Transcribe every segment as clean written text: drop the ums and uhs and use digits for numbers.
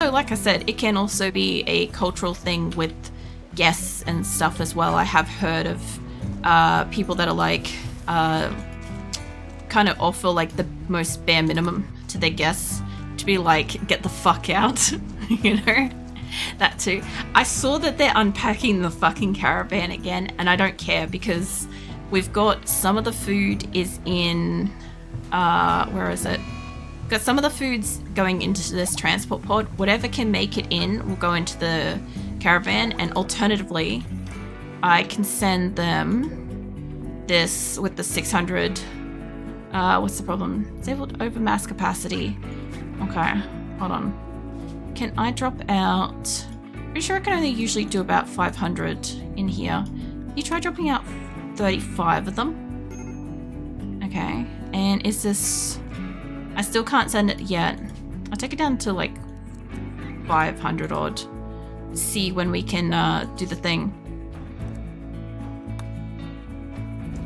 So like I said, it can also be a cultural thing with guests and stuff as well. I have heard of people that are like kind of offer like the most bare minimum to their guests to be like, get the fuck out, you know? That too. I saw that they're unpacking the fucking caravan again, and I don't care because we've got some of the food is in where is it? Got some of the food's going into this transport pod. Whatever can make it in will go into the caravan, and alternatively I can send them this with the 600 what's the problem? Disabled over mass capacity. Okay, hold on. Can I drop out? Pretty sure I can only usually do about 500 in here. You try dropping out 35 of them. Okay, and is this... I still can't send it yet. I'll take it down to like 500 odd. See when we can do the thing.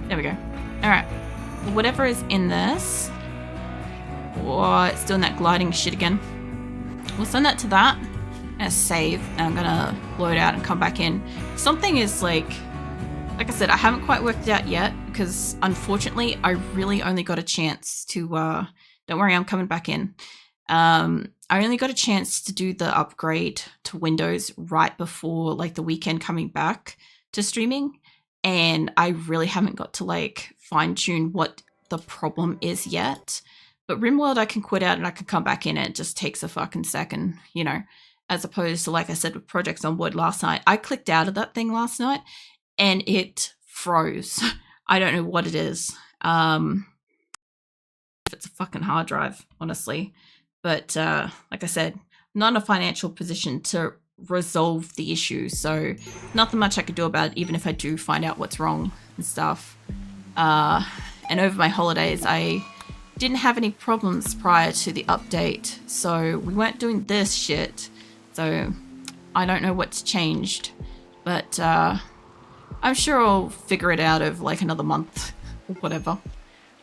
There we go. Alright. Whatever is in this. Oh, it's doing that gliding shit again. We'll send that to that. I'm gonna save, and I'm gonna load out and come back in. Something is like I said, I haven't quite worked it out yet because unfortunately I really only got a chance to, don't worry, I'm coming back in. I only got a chance to do the upgrade to Windows right before like the weekend coming back to streaming. And I really haven't got to like fine tune what the problem is yet. But RimWorld, I can quit out and I can come back in. It just takes a fucking second, you know, as opposed to, like I said, with Projects on Board last night. I clicked out of that thing last night and it froze. I don't know what it is. If it's a fucking hard drive, honestly. But like I said, not in a financial position to resolve the issue. So nothing much I could do about it, even if I do find out what's wrong and stuff. And over my holidays, I didn't have any problems prior to the update, so we weren't doing this shit. So I don't know what's changed, but I'm sure I'll figure it out over like another month or whatever.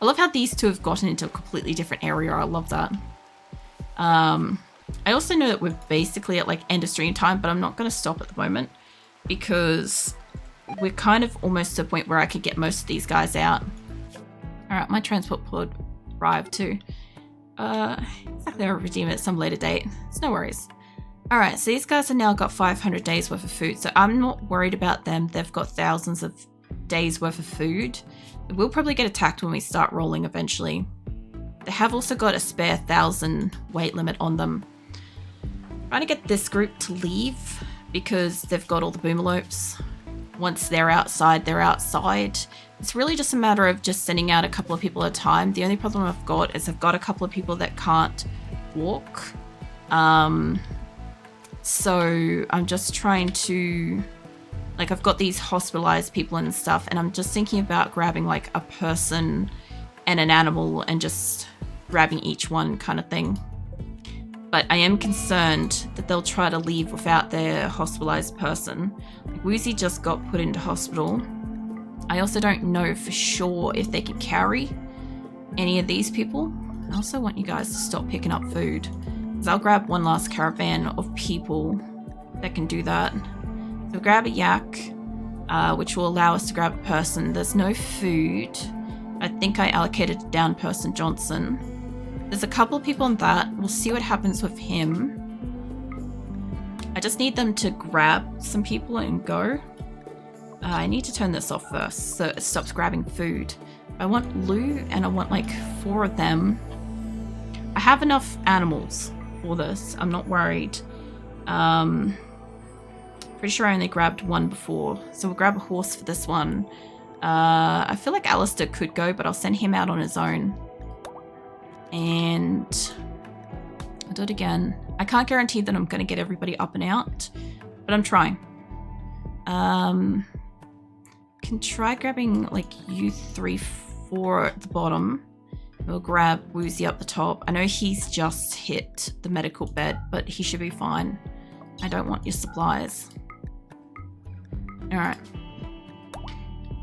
I love how these two have gotten into a completely different area. I love that. I also know that we're basically at like end of stream time, but I'm not going to stop at the moment because we're kind of almost to the point where I could get most of these guys out. All right, my transport pod arrived too. Exactly, I'll redeem it at some later date. It's no worries. All right, so these guys have now got 500 days worth of food, so I'm not worried about them. They've got thousands of days worth of food. We'll probably get attacked when we start rolling eventually. They have also got a spare 1,000 weight limit on them. Trying to get this group to leave because they've got all the boomalopes. Once they're outside, they're outside. It's really just a matter of just sending out a couple of people at a time. The only problem I've got is I've got a couple of people that can't walk. So I'm just trying to, like, I've got these hospitalized people and stuff, and I'm just thinking about grabbing like a person and an animal and just grabbing each one kind of thing. But I am concerned that they'll try to leave without their hospitalized person. Like, Woozy just got put into hospital. I also don't know for sure if they can carry any of these people. I also want you guys to stop picking up food, because I'll grab one last caravan of people that can do that. So grab a yak, which will allow us to grab a person. There's no food. I think I allocated a down person, Johnson. There's a couple of people on that. We'll see what happens with him. I just need them to grab some people and go. I need to turn this off first so it stops grabbing food. I want Lou and I want like 4 of them. I have enough animals for this. I'm not worried. Pretty sure I only grabbed 1 before. So we'll grab a horse for this one. I feel like Alistair could go, but I'll send him out on his own. And I'll do it again. I can't guarantee that I'm going to get everybody up and out, but I'm trying. Can try grabbing like you 3, 4 at the bottom. We'll grab Woozy up the top. I know he's just hit the medical bed, but he should be fine. I don't want your supplies. All right.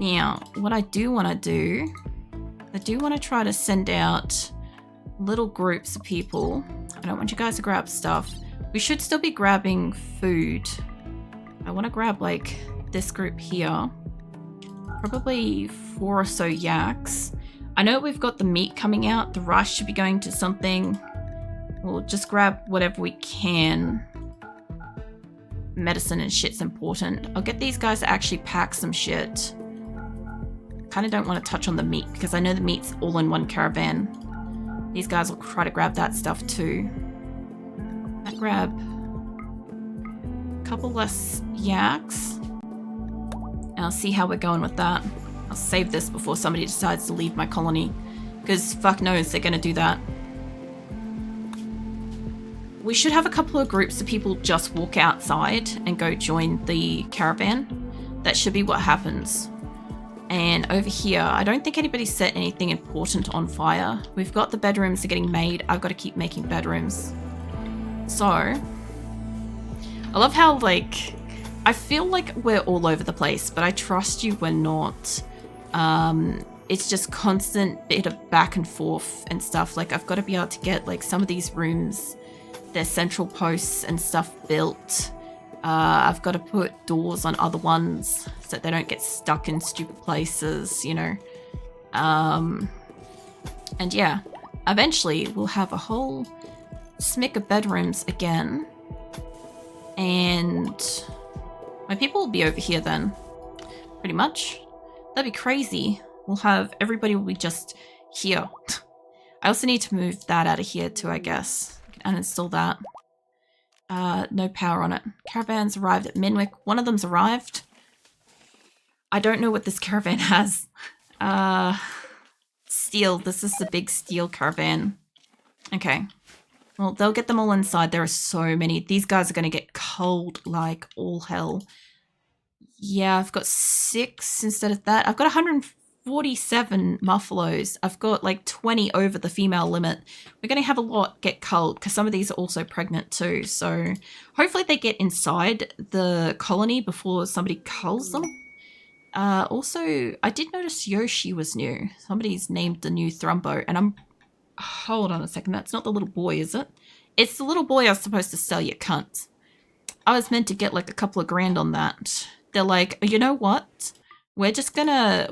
Now, what I do want to do, I do want to try to send out little groups of people. I don't want you guys to grab stuff. We should still be grabbing food. I want to grab like this group here. Probably 4 or so yaks. I know we've got the meat coming out. The rice should be going to something. We'll just grab whatever we can. Medicine and shit's important. I'll get these guys to actually pack some shit. Kind of don't want to touch on the meat because I know the meat's all in one caravan. These guys will try to grab that stuff too. I grab a couple less yaks. And I'll see how we're going with that. I'll save this before somebody decides to leave my colony. Because fuck knows they're going to do that. We should have a couple of groups of people just walk outside and go join the caravan. That should be what happens. And over here, I don't think anybody set anything important on fire. We've got the bedrooms are getting made. I've got to keep making bedrooms. So, I love how, like, I feel like we're all over the place, but I trust you we're not. It's just constant bit of back and forth and stuff. Like, I've got to be able to get, like, some of these rooms, their central posts and stuff built. I've got to put doors on other ones so that they don't get stuck in stupid places, you know. And yeah, eventually we'll have a whole smick of bedrooms again. And my people will be over here then, pretty much. That'd be crazy. We'll have, everybody will be just here. I also need to move that out of here too, I guess. Uninstall that. No power on it. Caravans arrived at Minwick. One of them's arrived. I don't know what this caravan has. Steel. This is the big steel caravan. Okay. Well, they'll get them all inside. There are so many. These guys are going to get cold like all hell. Yeah, I've got 6 instead of that. I've got 147 muffaloes. I've got like 20 over the female limit. We're going to have a lot get culled because some of these are also pregnant too. So hopefully they get inside the colony before somebody culls them. Also, I did notice Yoshi was new. Somebody's named the new Thrumbo and I'm... Hold on a second. That's not the little boy, is it? It's the little boy I was supposed to sell, you cunt. I was meant to get like a couple of grand on that. They're like, you know what? We're just gonna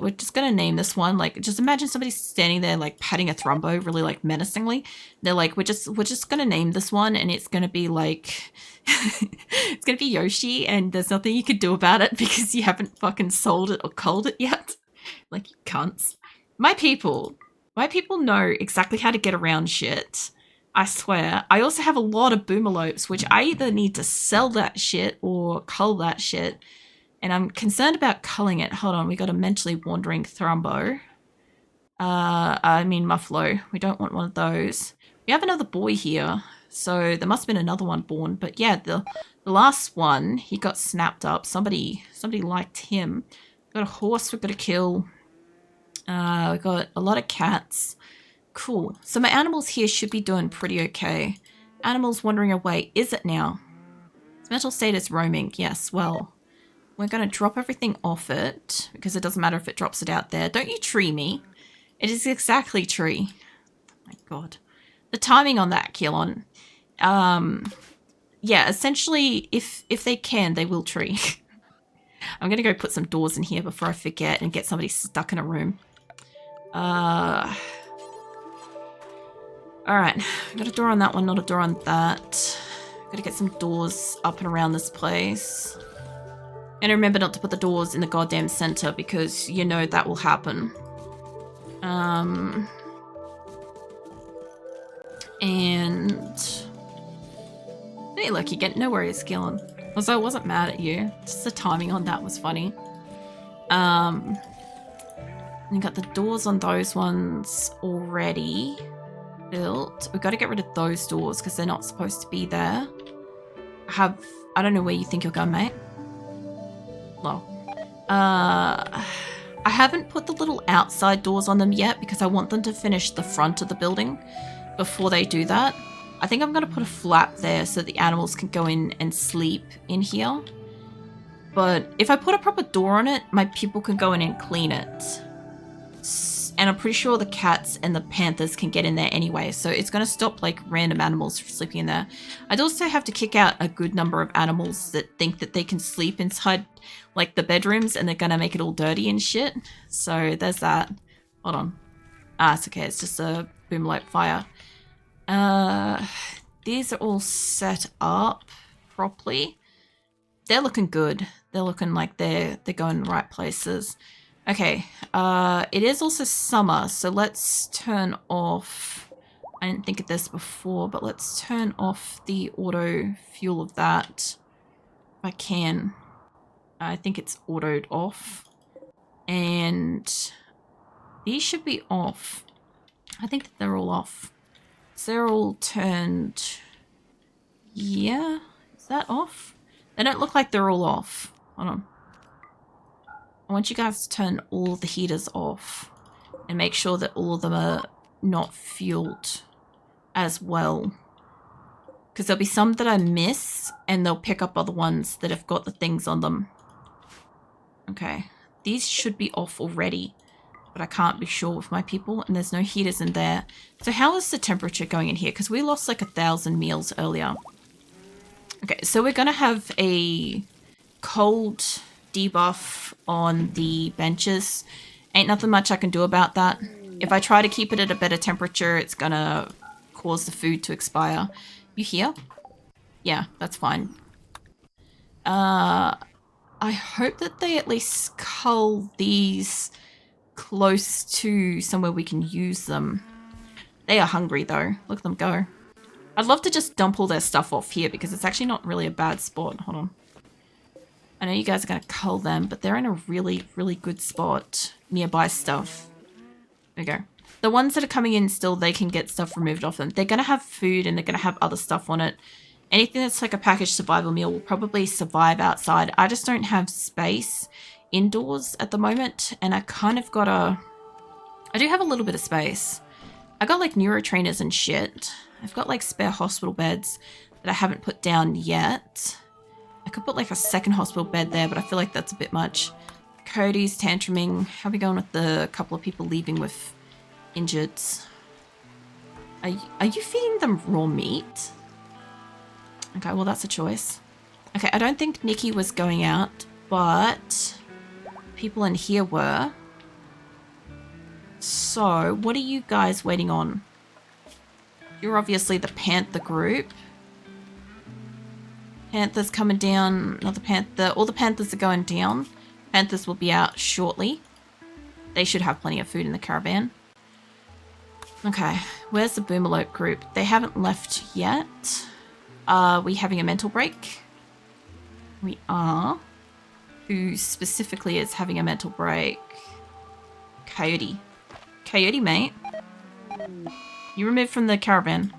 name this one. Like, just imagine somebody standing there like patting a Thrumbo really like menacingly. They're like, we're just gonna name this one, and it's gonna be like, it's gonna be Yoshi, and there's nothing you could do about it because you haven't fucking sold it or culled it yet. Like, you cunts. My people know exactly how to get around shit. I swear. I also have a lot of boomalopes, which I either need to sell that shit or cull that shit. And I'm concerned about culling it. Hold on, we got a mentally wandering Thrumbo. Muffalo. We don't want one of those. We have another boy here, so there must have been another one born. But yeah, the last one, he got snapped up. Somebody liked him. We've got a horse we've got to kill. We've got a lot of cats. Cool. So my animals here should be doing pretty okay. Animals wandering away. Is it now? Its mental state is roaming. Yes, well... We're going to drop everything off it, because it doesn't matter if it drops it out there. Don't you tree me. It is exactly tree. Oh my god. The timing on that, Keelon. Yeah, essentially, if they can, they will tree. I'm going to go put some doors in here before I forget and get somebody stuck in a room. Alright. Got a door on that one, not a door on that. Got to get some doors up and around this place. And remember not to put the doors in the goddamn center because you know that will happen. And hey, look, you get no worries, Gillen. Also, I wasn't mad at you. Just the timing on that was funny. You got the doors on those ones already built. We've got to get rid of those doors because they're not supposed to be there. I don't know where you think you're going, mate. I haven't put the little outside doors on them yet because I want them to finish the front of the building before they do that. I think I'm going to put a flap there so the animals can go in and sleep in here. But if I put a proper door on it, my people can go in and clean it. And I'm pretty sure the cats and the panthers can get in there anyway. So it's going to stop like random animals from sleeping in there. I'd also have to kick out a good number of animals that think that they can sleep inside like the bedrooms and they're going to make it all dirty and shit. So there's that. Hold on. It's okay. It's just a boom light fire. These are all set up properly. They're looking good. They're looking like they're going the right places. Okay, it is also summer, so let's turn off, I didn't think of this before, but let's turn off the auto fuel of that, if I can. I think it's autoed off, and these should be off. I think that they're all off. So they're all turned, yeah, is that off? They don't look like they're all off. Hold on. I want you guys to turn all the heaters off and make sure that all of them are not fueled as well. Because there'll be some that I miss and they'll pick up other ones that have got the things on them. Okay, these should be off already, but I can't be sure with my people and there's no heaters in there. So how is the temperature going in here? Because we lost like 1,000 meals earlier. Okay, so we're going to have a cold debuff on the benches. Ain't nothing much I can do about that. If I try to keep it at a better temperature, it's gonna cause the food to expire. You here? Yeah, that's fine. I hope that they at least cull these close to somewhere we can use them. They are hungry though. Look at them go. I'd love to just dump all their stuff off here because it's actually not really a bad spot. Hold on. I know you guys are going to cull them, but they're in a really, really good spot. Nearby stuff. There we go. The ones that are coming in still, they can get stuff removed off them. They're going to have food and they're going to have other stuff on it. Anything that's like a packaged survival meal will probably survive outside. I just don't have space indoors at the moment. And I kind of got a... I do have a little bit of space. I got like neurotrainers and shit. I've got like spare hospital beds that I haven't put down yet. I could put like a second hospital bed there, but I feel like that's a bit much. Cody's tantruming. How are we going with the couple of people leaving with injureds? Are you feeding them raw meat? Okay, well that's a choice. Okay, I don't think Nikki was going out, but people in here were. So, what are you guys waiting on? You're obviously the Panther group. Panthers coming down, another panther. All the panthers are going down. Panthers will be out shortly. They should have plenty of food in the caravan. Okay, where's the Boomerlope group? They haven't left yet. Are we having a mental break? We are. Who specifically is having a mental break? Coyote. Coyote, mate. You removed from the caravan.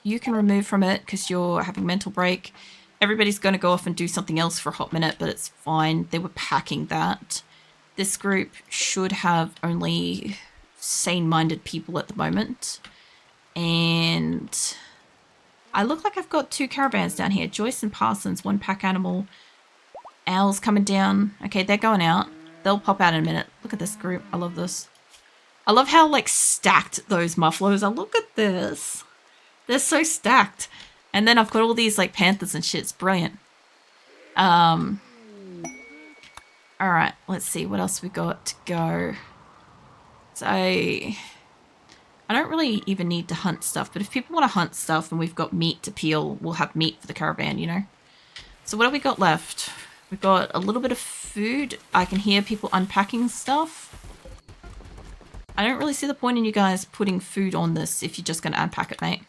You can remove from it because you're having mental break. Everybody's going to go off and do something else for a hot minute, but it's fine. They were packing that. This group should have only sane-minded people at the moment. And I look like I've got 2 caravans down here. Joyce and Parsons, 1 pack animal. Owls coming down. Okay, they're going out. They'll pop out in a minute. Look at this group. I love this. I love how, like, stacked those mufflers are. Look at this. They're so stacked. And then I've got all these, like, panthers and shit. It's brilliant. Alright, let's see. What else we got to go? So, I don't really even need to hunt stuff. But if people want to hunt stuff and we've got meat to peel, we'll have meat for the caravan, you know? So what have we got left? We've got a little bit of food. I can hear people unpacking stuff. I don't really see the point in you guys putting food on this if you're just going to unpack it, mate.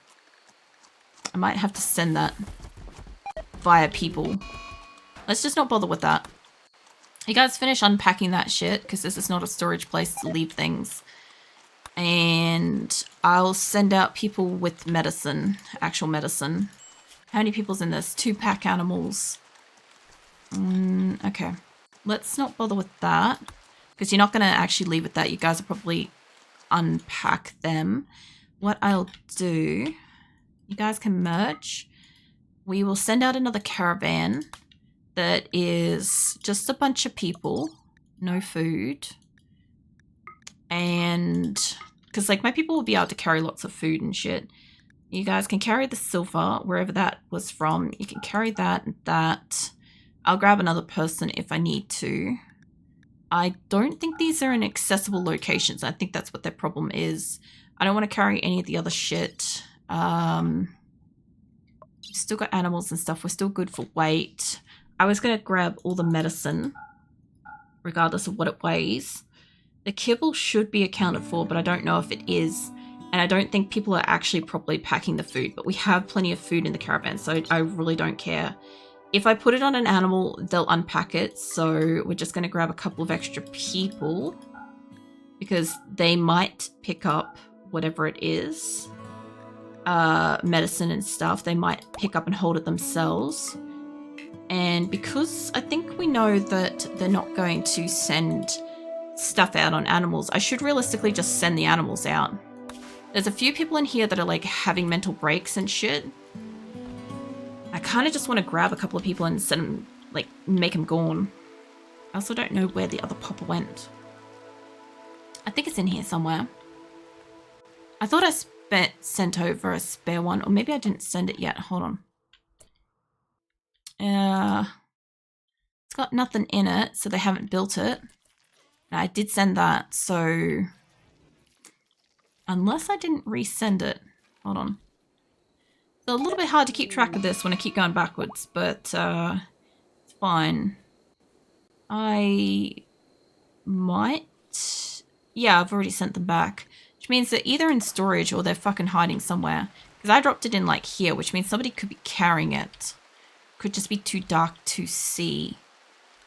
I might have to send that via people. Let's just not bother with that. You guys finish unpacking that shit because this is not a storage place to leave things. And I'll send out people with medicine, actual medicine. How many people's in this? 2 pack animals. Okay. Let's not bother with that because you're not going to actually leave with that. You guys will probably unpack them. What I'll do, you guys can merge. We will send out another caravan that is just a bunch of people, no food. And because like my people will be able to carry lots of food and shit. You guys can carry the silver wherever that was from. You can carry that and that. I'll grab another person if I need to. I don't think these are in accessible locations. I think that's what their problem is. I don't want to carry any of the other shit. Still got animals and stuff. We're still good for weight. I was going to grab all the medicine, regardless of what it weighs. The kibble should be accounted for, but I don't know if it is. And I don't think people are actually properly packing the food, but we have plenty of food in the caravan, so I really don't care. If I put it on an animal, they'll unpack it, so we're just going to grab a couple of extra people because they might pick up whatever it is. Medicine and stuff. They might pick up and hold it themselves. And because I think we know that they're not going to send stuff out on animals, I should realistically just send the animals out. There's a few people in here that are like having mental breaks and shit. I kind of just want to grab a couple of people and send them, like, make them gone. I also don't know where the other popper went. I think it's in here somewhere. I thought I sent over a spare one, or maybe I didn't send it yet. Hold on. It's got nothing in it, so they haven't built it. I did send that, so unless I didn't resend it. Hold on. It's a little bit hard to keep track of this when I keep going backwards, but it's fine. I might... Yeah, I've already sent them back. Which means they're either in storage or they're fucking hiding somewhere. Because I dropped it in like here, which means somebody could be carrying it. Could just be too dark to see.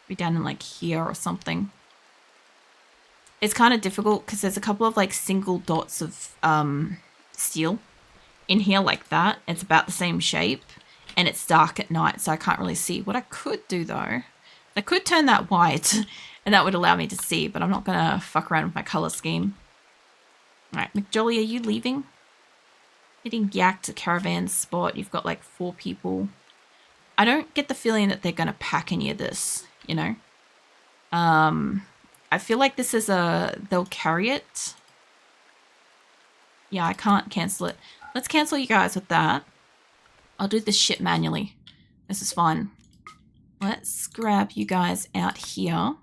Be down in like here or something. It's kind of difficult because there's a couple of like single dots of steel in here like that. It's about the same shape and it's dark at night, so I can't really see. What I could do though, I could turn that white and that would allow me to see, but I'm not going to fuck around with my color scheme. All right, McJolly, are you leaving? Hitting yak to caravan spot. You've got like 4 people. I don't get the feeling that they're going to pack any of this, you know? I feel like this is they'll carry it. Yeah, I can't cancel it. Let's cancel you guys with that. I'll do this shit manually. This is fine. Let's grab you guys out here.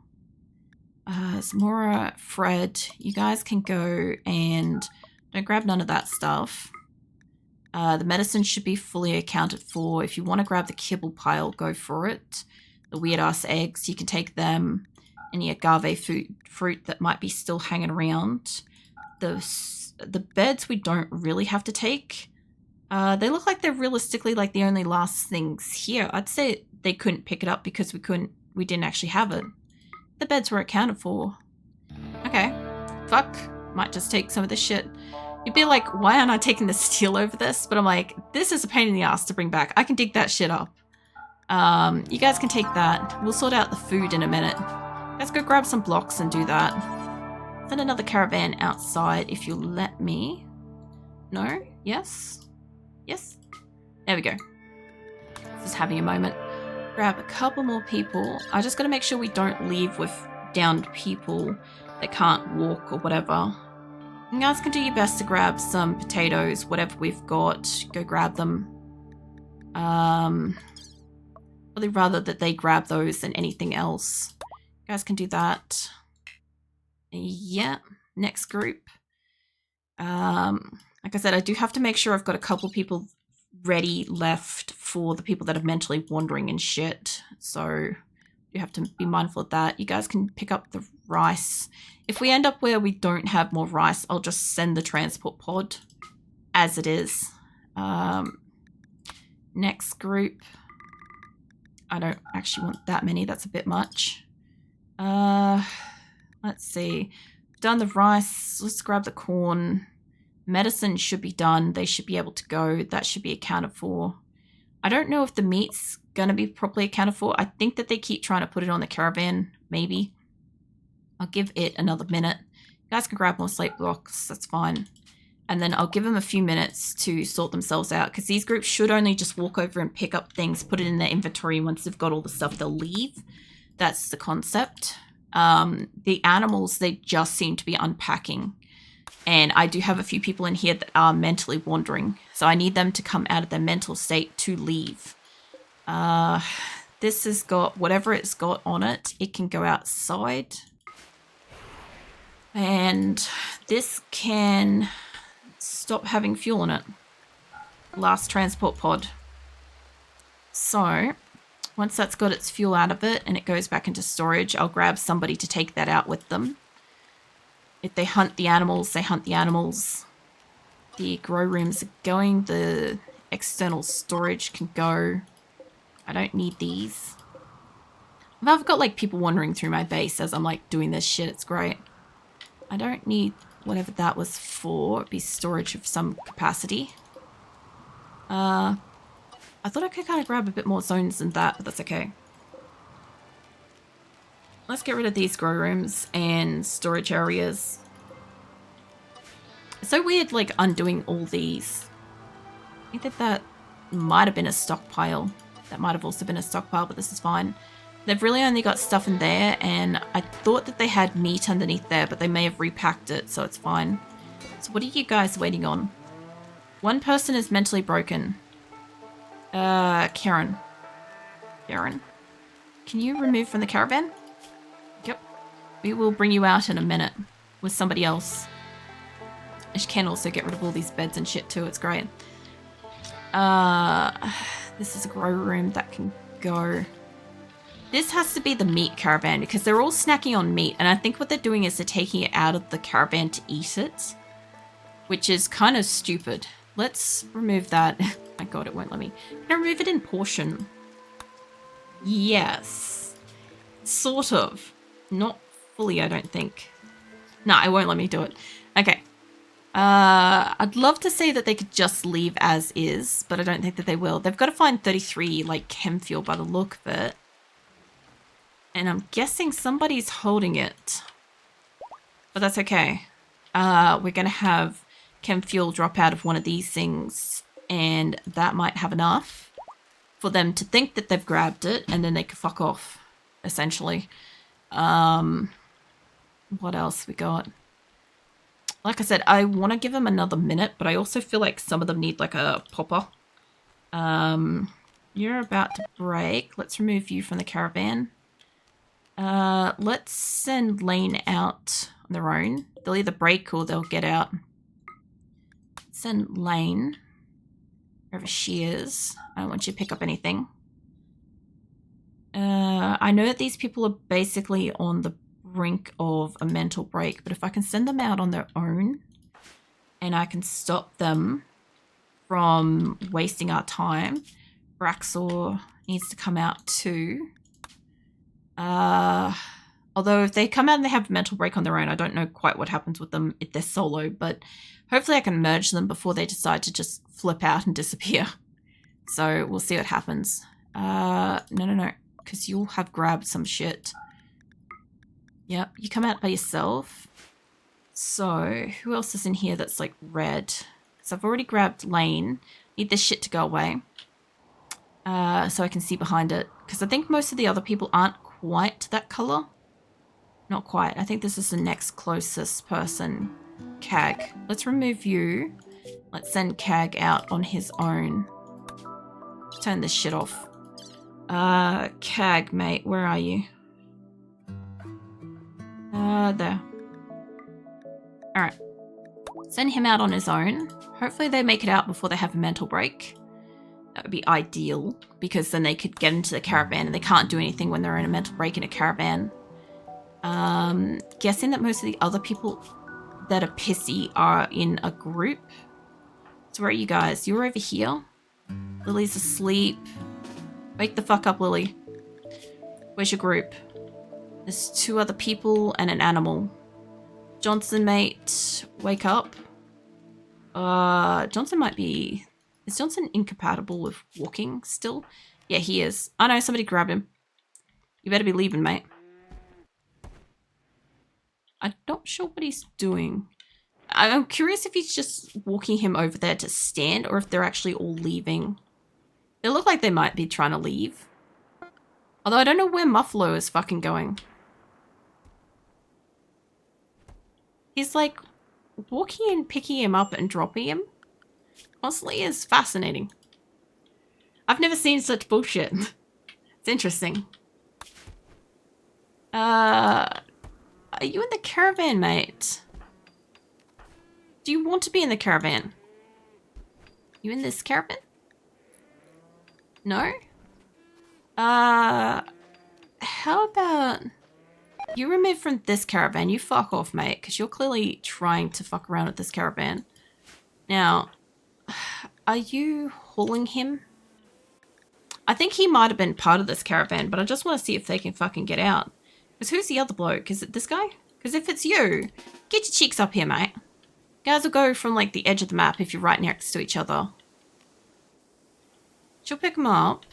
Zamora, Fred, you guys can go and don't grab none of that stuff. The medicine should be fully accounted for. If you want to grab the kibble pile, go for it. The weird-ass eggs, you can take them. Any agave fruit that might be still hanging around. The beds we don't really have to take. They look like they're realistically like the only last things here. I'd say they couldn't pick it up because we didn't actually have it. The beds were accounted for. Okay. Fuck. Might just take some of this shit. You'd be like, why aren't I taking the steel over this? But I'm like, this is a pain in the ass to bring back. I can dig that shit up. You guys can take that. We'll sort out the food in a minute. Let's go grab some blocks and do that. Send another caravan outside if you'll let me. No? Yes? Yes? There we go. Just having a moment. Grab a couple more people. I just got to make sure we don't leave with downed people that can't walk or whatever. You guys can do your best to grab some potatoes, whatever we've got. Go grab them. Probably rather that they grab those than anything else. You guys can do that. Yeah, next group. Like I said, I do have to make sure I've got a couple people ready left for the people that are mentally wandering and shit. So you have to be mindful of that. You guys can pick up the rice. If we end up where we don't have more rice, I'll just send the transport pod as it is. Next group. I don't actually want that many. That's a bit much. Let's see. Done the rice. Let's grab the corn. Medicine should be done. They should be able to go. That should be accounted for. I don't know if the meat's going to be properly accounted for. I think that they keep trying to put it on the caravan. Maybe. I'll give it another minute. You guys can grab more slate blocks. That's fine. And then I'll give them a few minutes to sort themselves out, because these groups should only just walk over and pick up things, put it in their inventory, and once they've got all the stuff, they'll leave. That's the concept. The animals, they just seem to be unpacking. And I do have a few people in here that are mentally wandering. So I need them to come out of their mental state to leave. This has got whatever it's got on it. It can go outside. And this can stop having fuel in it. Last transport pod. So once that's got its fuel out of it and it goes back into storage, I'll grab somebody to take that out with them. If they hunt the animals, they hunt the animals. The grow rooms are going. The external storage can go. I don't need these. I've got like people wandering through my base as I'm like doing this shit. It's great. I don't need whatever that was for. It'd be storage of some capacity. I thought I could kind of grab a bit more zones than that, but that's okay. Let's get rid of these grow rooms and storage areas. It's so weird, like, undoing all these. I think that might have been a stockpile. That might have also been a stockpile, but this is fine. They've really only got stuff in there, and I thought that they had meat underneath there, but they may have repacked it, so it's fine. So what are you guys waiting on? One person is mentally broken. Karen. Karen. Can you remove from the caravan? Yep. We will bring you out in a minute with somebody else. And she can also get rid of all these beds and shit too. It's great. This is a grow room that can go. This has to be the meat caravan because they're all snacking on meat. And I think what they're doing is they're taking it out of the caravan to eat it, which is kind of stupid. Let's remove that. Oh my god, it won't let me. Can I remove it in portion? Yes. Sort of. Not fully, I don't think. No, it won't let me do it. Okay. I'd love to say that they could just leave as is, but I don't think that they will. They've got to find 33, like, chem fuel by the look of it. And I'm guessing somebody's holding it. But that's okay. We're going to have chem fuel drop out of one of these things, and that might have enough for them to think that they've grabbed it, and then they can fuck off, essentially. What else we got? Like I said, I want to give them another minute, but I also feel like some of them need like a popper. You're about to break. Let's remove you from the caravan. Let's send Lane out on their own. They'll either break or they'll get out. Send Lane wherever she is. I don't want you to pick up anything. I know that these people are basically on the brink of a mental break, but if I can send them out on their own and I can stop them from wasting our time, Braxor needs to come out too. Although if they come out and they have a mental break on their own, I don't know quite what happens with them if they're solo, but hopefully I can merge them before they decide to just flip out and disappear. So we'll see what happens. No, because you'll have grabbed some shit. Yep, you come out by yourself. So who else is in here that's like red? So I've already grabbed Lane. Need this shit to go away. So I can see behind it. Because I think most of the other people aren't quite that color. Not quite. I think this is the next closest person. Cag. Let's remove you. Let's send Cag out on his own. Turn this shit off. Cag, mate, where are you? There. Alright. Send him out on his own. Hopefully they make it out before they have a mental break. That would be ideal, because then they could get into the caravan, and they can't do anything when they're in a mental break in a caravan. Guessing that most of the other people that are pissy are in a group. So where are you guys? You're over here. Lily's asleep. Wake the fuck up, Lily. Where's your group? There's 2 other people and an animal. Johnson, mate, wake up. Johnson might be... Is Johnson incompatible with walking still? Yeah, he is. Oh no, somebody grabbed him. You better be leaving, mate. I'm not sure what he's doing. I'm curious if he's just walking him over there to stand, or if they're actually all leaving. They look like they might be trying to leave. Although I don't know where Muffalo is fucking going. He's like walking and picking him up and dropping him constantly is fascinating. I've never seen such bullshit. It's interesting. Are you in the caravan, mate? Do you want to be in the caravan? You in this caravan? No? How about you remove from this caravan? You fuck off, mate, because you're clearly trying to fuck around with this caravan. Now, are you hauling him? I think he might have been part of this caravan, but I just want to see if they can fucking get out. Because who's the other bloke? Is it this guy? Because if it's you, get your cheeks up here, mate. Guys will go from like the edge of the map if you're right next to each other. She'll pick him up.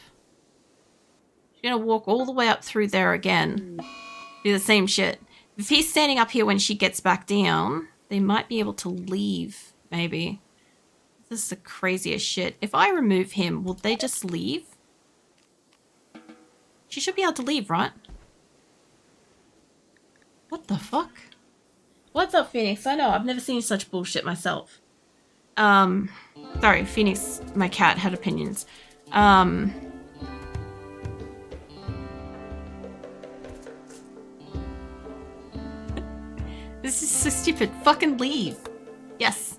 She's going to walk all the way up through there again. Do the same shit. If he's standing up here when she gets back down, they might be able to leave, maybe. This is the craziest shit. If I remove him, will they just leave? She should be able to leave, right? What the fuck? What's up, Phoenix? I know, I've never seen such bullshit myself. Sorry, Phoenix, my cat, had opinions. This is so stupid. Fucking leave. Yes.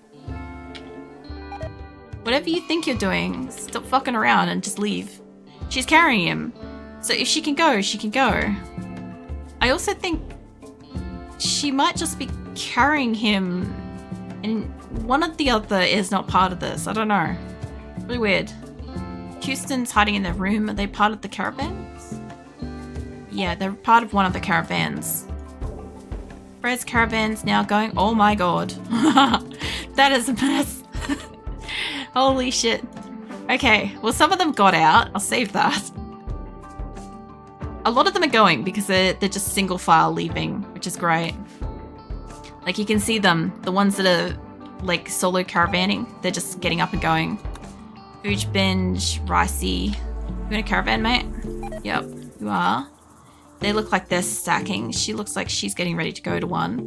Whatever you think you're doing, stop fucking around and just leave. She's carrying him. So if she can go, she can go. I also think she might just be carrying him and one or the other is not part of this. I don't know. Really weird. Houston's hiding in their room. Are they part of the caravans? Yeah, they're part of one of the caravans. Fred's caravan's now going. Oh my god. That is a mess. Holy shit. Okay, well some of them got out. I'll save that. A lot of them are going because they're just single file leaving, which is great. Like you can see them, the ones that are like solo caravanning, they're just getting up and going. Food binge, Ricey. You in a caravan, mate? Yep, you are. They look like they're stacking. She looks like she's getting ready to go to one.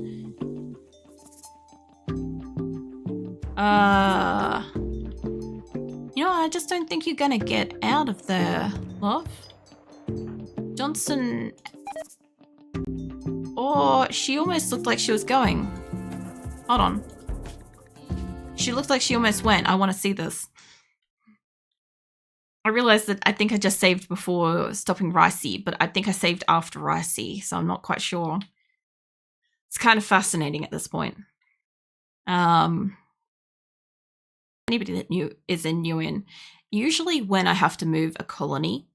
You know, I just don't think you're gonna get out of there, love. Johnson... Oh, she almost looked like she was going. Hold on. She looked like she almost went. I want to see this. I realized that I think I just saved before stopping Ricey, but I think I saved after Ricey, so I'm not quite sure. It's kind of fascinating at this point. Anybody that is new in, usually when I have to move a colony,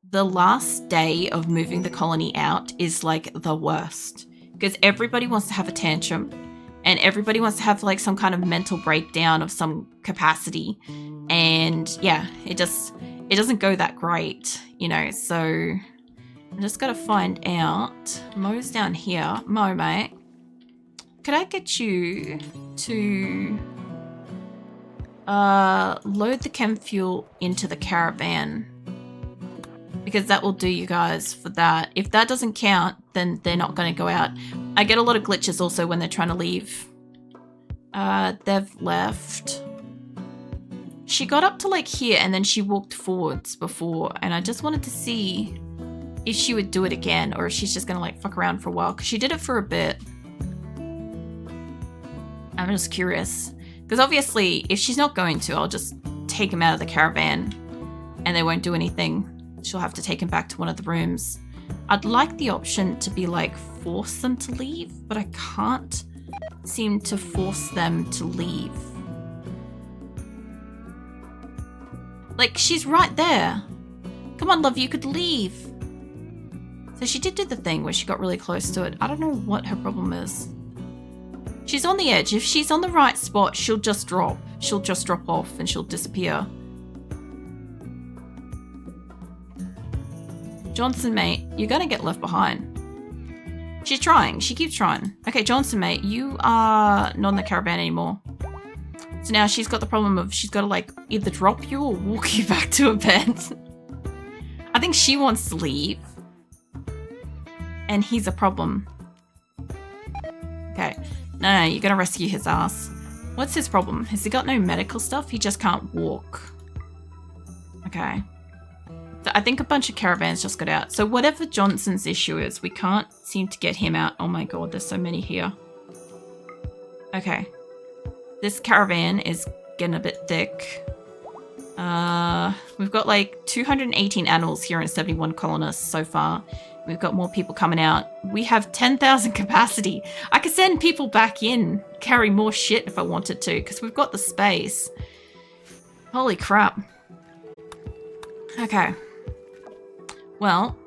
the last day of moving the colony out is like the worst because everybody wants to have a tantrum and everybody wants to have like some kind of mental breakdown of some capacity. And yeah, it doesn't go that great, you know, so I'm just got to find out. Mo's down here. Mo, mate, could I get you to load the chem fuel into the caravan? Because that will do you guys for that. If that doesn't count, then they're not going to go out. I get a lot of glitches also when they're trying to leave. They've left. She got up to like here and then she walked forwards before. And I just wanted to see if she would do it again or if she's just going to like fuck around for a while. Because she did it for a bit. I'm just curious. Because obviously, if she's not going to, I'll just take him out of the caravan and they won't do anything. She'll have to take him back to one of the rooms. I'd like the option to be like force them to leave, but I can't seem to force them to leave. Like, she's right there. Come on, love, you could leave. So she did do the thing where she got really close to it. I don't know what her problem is. She's on the edge. If she's on the right spot, she'll just drop. She'll just drop off and she'll disappear. Johnson, mate, you're gonna get left behind. She's trying. She keeps trying. Okay, Johnson, mate, you are not in the caravan anymore. So now she's got the problem of she's got to like either drop you or walk you back to a bed. I think she wants to leave. And he's a problem. Okay, No, you gotta rescue his ass. What's his problem? Has he got no medical stuff? He just can't walk. Okay. So I think a bunch of caravans just got out. So whatever Johnson's issue is, we can't seem to get him out. Oh my god, there's so many here. Okay. This caravan is getting a bit thick. We've got like 218 animals here and 71 colonists so far. We've got more people coming out. We have 10,000 capacity. I could send people back in, carry more shit if I wanted to, because we've got the space. Holy crap. Okay. Well,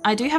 I do have